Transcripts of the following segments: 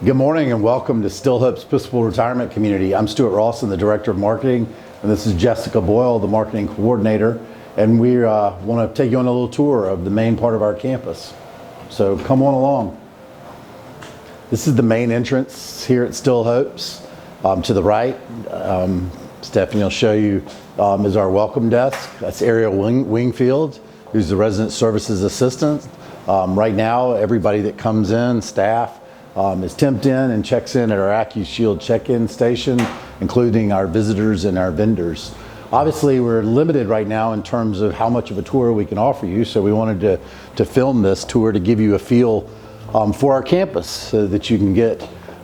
Good morning and welcome to Still Hope's Episcopal Retirement Community. I'm Stewart Rawson, the Director of Marketing, and this is Jessica Boyle, the Marketing Coordinator, and we want to take you on a little tour of the main part of our campus. So come on along. This is the main entrance here at Still Hope's. To the right, Stephanie will show you is our welcome desk. That's Ariel Wingfield, who's the Resident Services Assistant. Right now, everybody that comes in, staff, is temped in and checks in at our AccuShield check-in station, including our visitors and our vendors. Obviously, we're limited right now in terms of how much of a tour we can offer you, so we wanted to film this tour to give you a feel for our campus so that you can get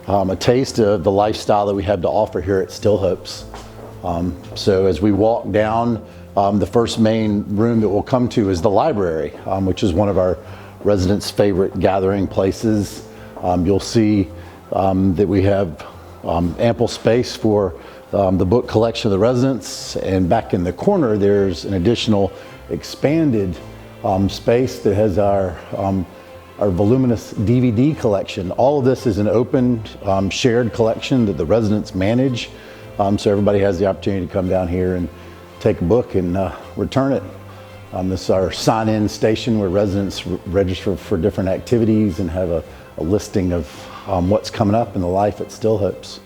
a taste of the lifestyle that we have to offer here at Still Hope's. So as we walk down, the first main room that we'll come to is the library, which is one of our residents' favorite gathering places. You'll see that we have ample space for the book collection of the residents, and back in the corner there's an additional expanded space that has our voluminous DVD collection. All of this is an open, shared collection that the residents manage, so everybody has the opportunity to come down here and take a book and return it. This is our sign-in station where residents register for different activities and have a listing of what's coming up in the life at Still Hope's.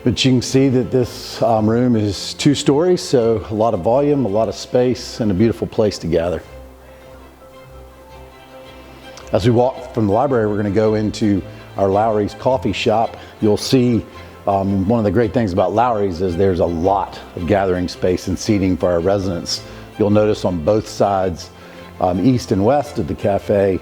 But you can see that this room is 2 stories, so a lot of volume, a lot of space, and a beautiful place to gather. As we walk from the library, we're going to go into our Lowry's coffee shop. You'll see one of the great things about Lowry's is there's a lot of gathering space and seating for our residents. You'll notice on both sides, east and west of the cafe,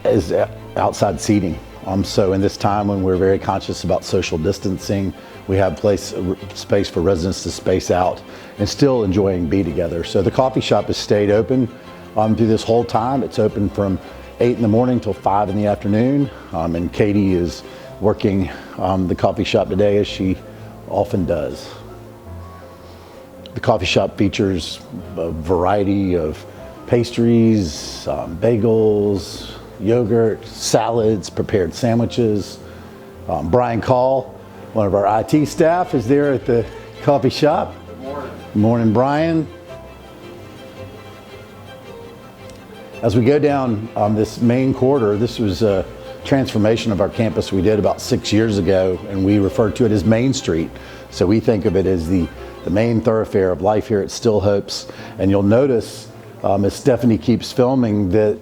is outside seating. So in this time when we're very conscious about social distancing, we have space for residents to space out and still enjoy and be together. So the coffee shop has stayed open through this whole time. It's open from 8 in the morning till 5 in the afternoon. And Katie is working the coffee shop today, as she often does. The coffee shop features a variety of pastries, bagels, yogurt, salads, prepared sandwiches. Brian Call, one of our IT staff, is there at the coffee shop. Good morning. Good morning, Brian. As we go down this main corridor, this was a transformation of our campus we did about 6 years ago, and we refer to it as Main Street. So we think of it as the main thoroughfare of life here at Still Hope's. And you'll notice, as Stephanie keeps filming, that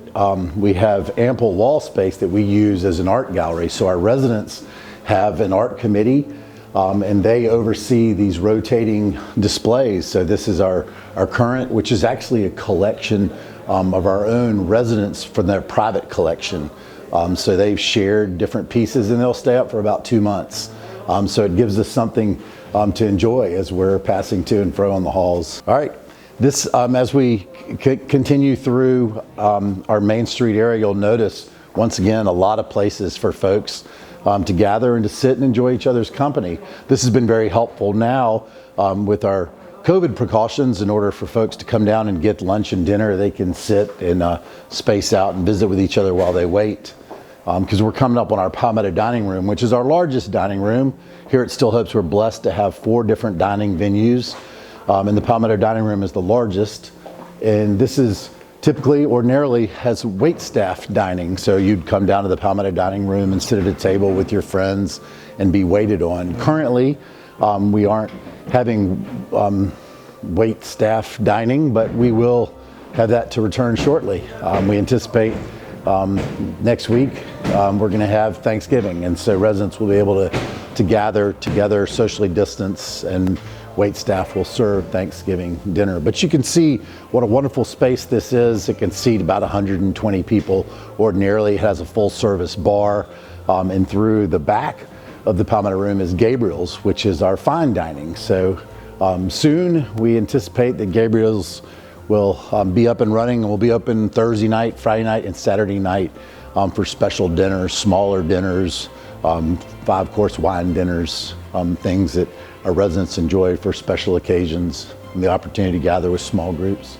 we have ample wall space that we use as an art gallery. So our residents have an art committee, and they oversee these rotating displays. So this is our current, which is actually a collection of our own residents from their private collection. So they've shared different pieces, and they'll stay up for about 2 months. So it gives us something to enjoy as we're passing to and fro on the halls. All right, this as we continue through our Main Street area, you'll notice once again a lot of places for folks to gather and to sit and enjoy each other's company. This has been very helpful now with our COVID precautions. In order for folks to come down and get lunch and dinner, they can sit and space out and visit with each other while they wait. Because we're coming up on our Palmetto Dining Room, which is our largest dining room. Here at Still Hope's, we're blessed to have 4 different dining venues, and the Palmetto Dining Room is the largest. And this is ordinarily has wait staff dining, so you'd come down to the Palmetto Dining Room and sit at a table with your friends and be waited on. Currently, we aren't having wait staff dining, but we will have that to return shortly. We anticipate next week we're going to have Thanksgiving, and so residents will be able to gather together, socially distance, and wait staff will serve Thanksgiving dinner. But you can see what a wonderful space this is. It can seat about 120 people ordinarily. It has a full service bar, and through the back of the Palmetto Room is Gabriel's, which is our fine dining. So soon we anticipate that Gabriel's will be up and running, and we'll be open Thursday night, Friday night, and Saturday night for special dinners, smaller dinners, 5-course wine dinners, things that our residents enjoy for special occasions, and the opportunity to gather with small groups.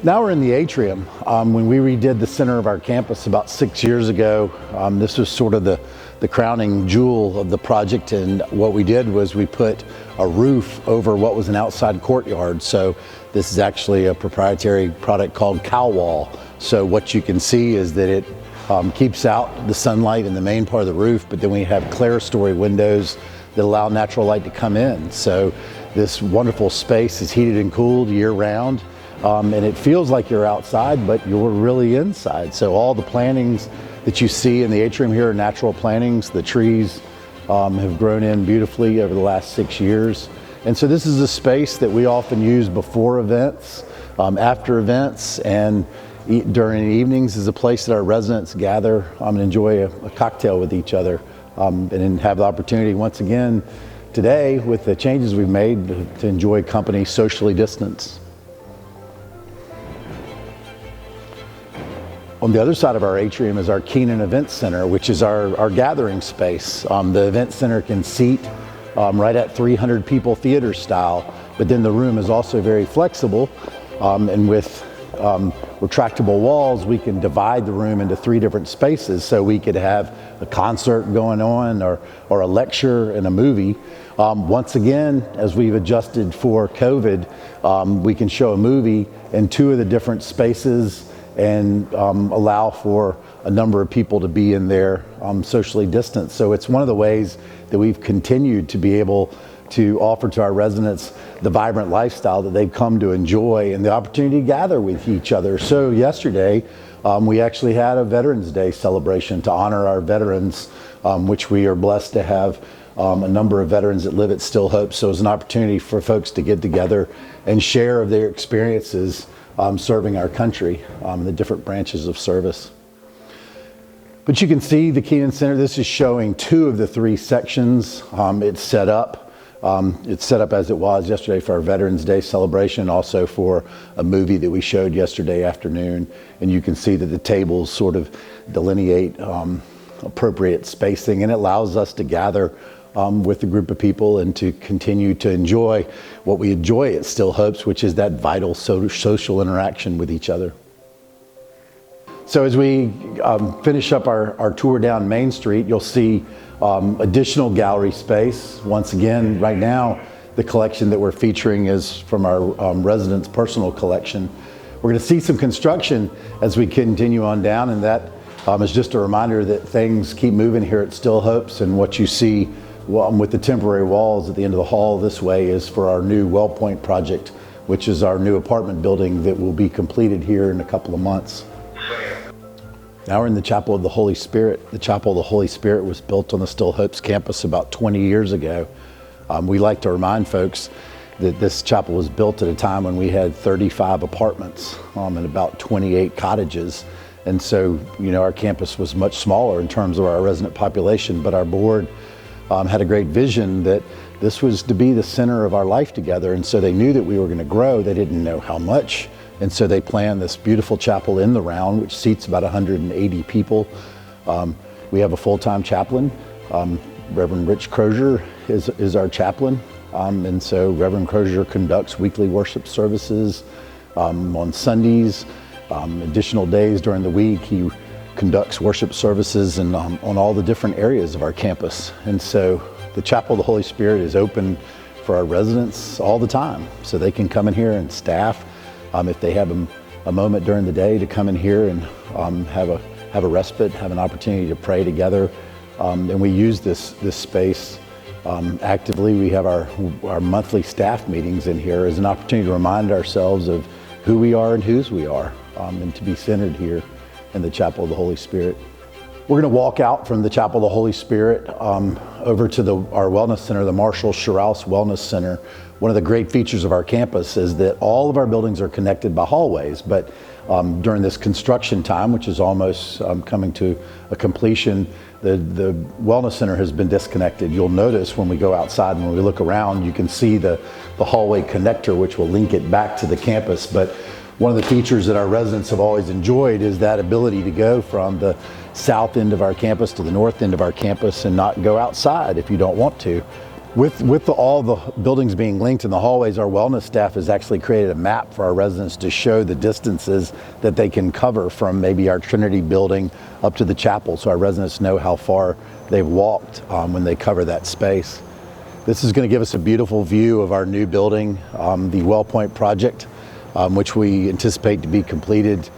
Now we're in the atrium. When we redid the center of our campus about 6 years ago, this was sort of the crowning jewel of the project, and what we did was we put a roof over what was an outside courtyard. So this is actually a proprietary product called cow wall. So what you can see is that it keeps out the sunlight in the main part of the roof, but then we have clerestory windows that allow natural light to come in. So this wonderful space is heated and cooled year round. And it feels like you're outside, but you're really inside. So all the plantings that you see in the atrium here are natural plantings. The trees have grown in beautifully over the last 6 years. And so this is a space that we often use before events, after events, and during evenings is a place that our residents gather and enjoy a cocktail with each other, and then have the opportunity once again today with the changes we've made to enjoy company socially distanced. On the other side of our atrium is our Keenan Event Center, which is our gathering space. The event center can seat right at 300 people theater style, but then the room is also very flexible, and with retractable walls, we can divide the room into 3 different spaces. So we could have a concert going on or a lecture and a movie. Once again, as we've adjusted for COVID, we can show a movie in 2 of the different spaces and allow for a number of people to be in there socially distanced. So it's one of the ways that we've continued to be able to offer to our residents the vibrant lifestyle that they've come to enjoy and the opportunity to gather with each other. So yesterday, we actually had a Veterans Day celebration to honor our veterans, which we are blessed to have a number of veterans that live at Still Hope. So it's an opportunity for folks to get together and share of their experiences serving our country in the different branches of service. But you can see the Keenan Center. This is showing 2 of the 3 sections. It's set up. It's set up as it was yesterday for our Veterans Day celebration, also for a movie that we showed yesterday afternoon. And you can see that the tables sort of delineate appropriate spacing, and it allows us to gather with a group of people and to continue to enjoy what we enjoy at Still Hopes, which is that vital social interaction with each other. So as we finish up our tour down Main Street, you'll see additional gallery space. Once again, right now, the collection that we're featuring is from our residents' personal collection. We're going to see some construction as we continue on down, and that is just a reminder that things keep moving here at Still Hopes, and what you see with the temporary walls at the end of the hall this way is for our new Well Point project, which is our new apartment building that will be completed here in a couple of months. Now we're in the Chapel of the Holy Spirit. The Chapel of the Holy Spirit was built on the Still Hopes campus about 20 years ago. We like to remind folks that this chapel was built at a time when we had 35 apartments and about 28 cottages. And so, our campus was much smaller in terms of our resident population, but our board had a great vision that this was to be the center of our life together. And so they knew that we were going to grow. They didn't know how much. And so they planned this beautiful chapel in the round, which seats about 180 people. We have a full-time chaplain. Reverend Rich Crozier is our chaplain. And so Reverend Crozier conducts weekly worship services on Sundays. Additional days during the week, he conducts worship services and on all the different areas of our campus. And so the Chapel of the Holy Spirit is open for our residents all the time. So they can come in here, and staff, if they have a moment during the day, to come in here and have a respite, have an opportunity to pray together. And we use this space actively. We have our monthly staff meetings in here as an opportunity to remind ourselves of who we are and whose we are, and to be centered here in the Chapel of the Holy Spirit. We're going to walk out from the Chapel of the Holy Spirit over to our wellness center, the Marshall Sherrouse Wellness Center. One of the great features of our campus is that all of our buildings are connected by hallways, but during this construction time, which is almost coming to a completion, the wellness center has been disconnected. You'll notice when we go outside and when we look around, you can see the hallway connector, which will link it back to the campus. But one of the features that our residents have always enjoyed is that ability to go from the south end of our campus to the north end of our campus and not go outside if you don't want to. With all the buildings being linked in the hallways, our wellness staff has actually created a map for our residents to show the distances that they can cover from maybe our Trinity building up to the chapel, so our residents know how far they've walked when they cover that space. This is going to give us a beautiful view of our new building, the WellPoint project, which we anticipate to be completed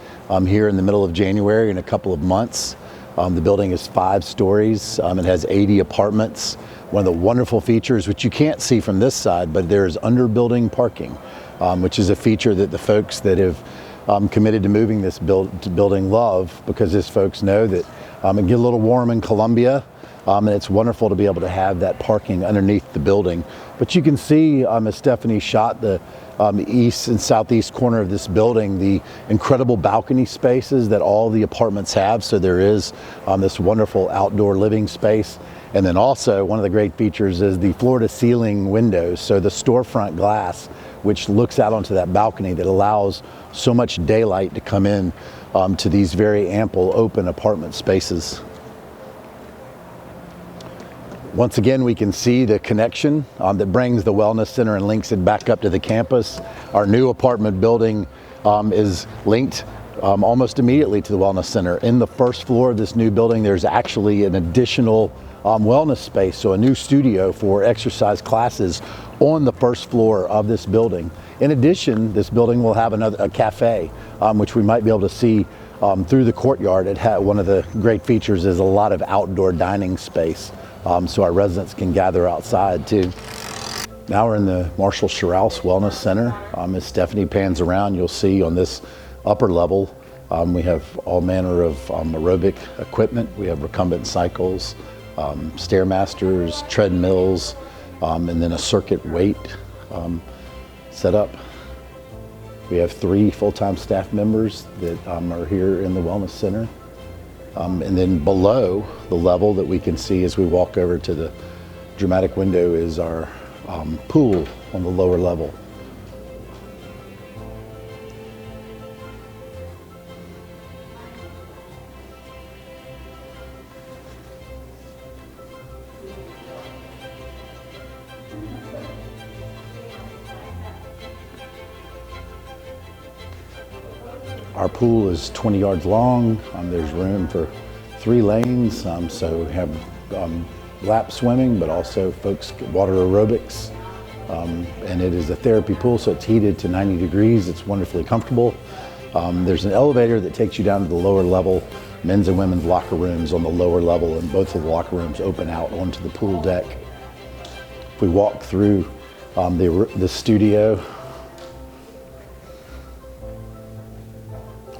here in the middle of January in a couple of months. The building is 5 stories. It has 80 apartments. One of the wonderful features, which you can't see from this side, but there is under-building parking, which is a feature that the folks that have committed to moving this building love, because as folks know that it gets a little warm in Columbia, and it's wonderful to be able to have that parking underneath the building. But you can see, as Stephanie shot the east and southeast corner of this building, the incredible balcony spaces that all the apartments have. So there is this wonderful outdoor living space. And then also one of the great features is the floor to ceiling windows. So the storefront glass, which looks out onto that balcony, that allows so much daylight to come in to these very ample open apartment spaces. Once again, we can see the connection that brings the Wellness Center and links it back up to the campus. Our new apartment building is linked almost immediately to the Wellness Center. In the first floor of this new building, there's actually an additional wellness space, so a new studio for exercise classes on the first floor of this building. In addition, this building will have a cafe, which we might be able to see through the courtyard. One of the great features is a lot of outdoor dining space, so our residents can gather outside too. Now we're in the Marshall Sherrouse Wellness Center. As Stephanie pans around, you'll see on this upper level, we have all manner of aerobic equipment. We have recumbent cycles, Stairmasters, treadmills, and then a circuit weight set up. We have 3 full-time staff members that are here in the Wellness Center. And then below the level that we can see as we walk over to the dramatic window is our pool on the lower level. Our pool is 20 yards long. There's room for 3 lanes, so we have lap swimming, but also folks water aerobics. And it is a therapy pool, so it's heated to 90 degrees. It's wonderfully comfortable. There's an elevator that takes you down to the lower level, men's and women's locker rooms on the lower level, and both of the locker rooms open out onto the pool deck. If we walk through the studio,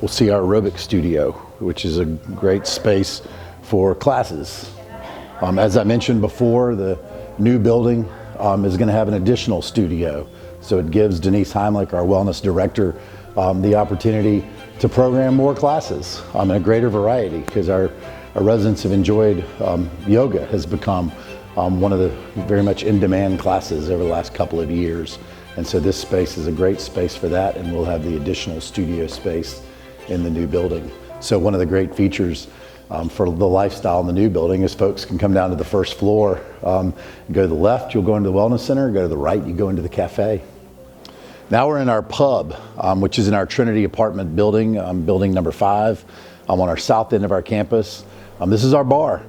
we'll see our aerobic studio, which is a great space for classes. As I mentioned before, the new building is going to have an additional studio. So it gives Denise Heimlich, our wellness director, the opportunity to program more classes in a greater variety, because our residents have enjoyed yoga has become one of the very much in-demand classes over the last couple of years. And so this space is a great space for that, and we'll have the additional studio space in the new building. So one of the great features for the lifestyle in the new building is folks can come down to the first floor, go to the left, you'll go into the Wellness Center, go to the right, you go into the cafe. Now we're in our pub, which is in our Trinity apartment building, building number 5, on our south end of our campus. This is our bar.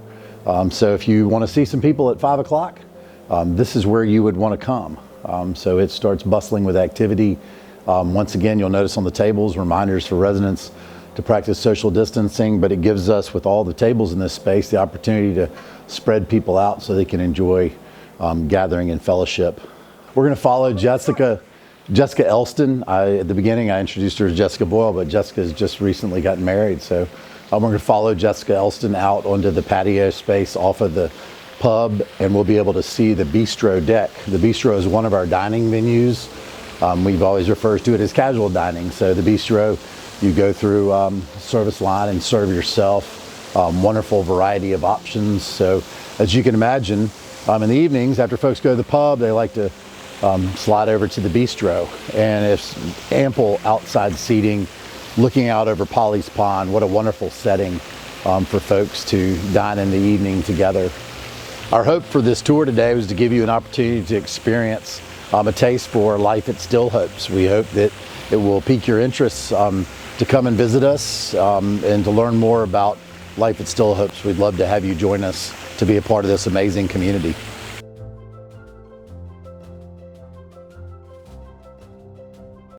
So if you want to see some people at 5 o'clock, this is where you would want to come. So it starts bustling with activity. Once again, you'll notice on the tables reminders for residents to practice social distancing, but it gives us, with all the tables in this space, the opportunity to spread people out so they can enjoy gathering and fellowship. We're going to follow Jessica Elston. At the beginning, I introduced her as Jessica Boyle, but Jessica has just recently gotten married. So we're going to follow Jessica Elston out onto the patio space off of the pub, and we'll be able to see the bistro deck. The bistro is one of our dining venues. We've always referred to it as casual dining. So the bistro, you go through service line and serve yourself. Wonderful variety of options. So as you can imagine, in the evenings after folks go to the pub, they like to slide over to the bistro, and it's ample outside seating, looking out over Polly's Pond. What a wonderful setting for folks to dine in the evening together. Our hope for this tour today was to give you an opportunity to experience a taste for life at Still Hopes. We hope that it will pique your interest to come and visit us and to learn more about life at Still Hopes. We'd love to have you join us to be a part of this amazing community.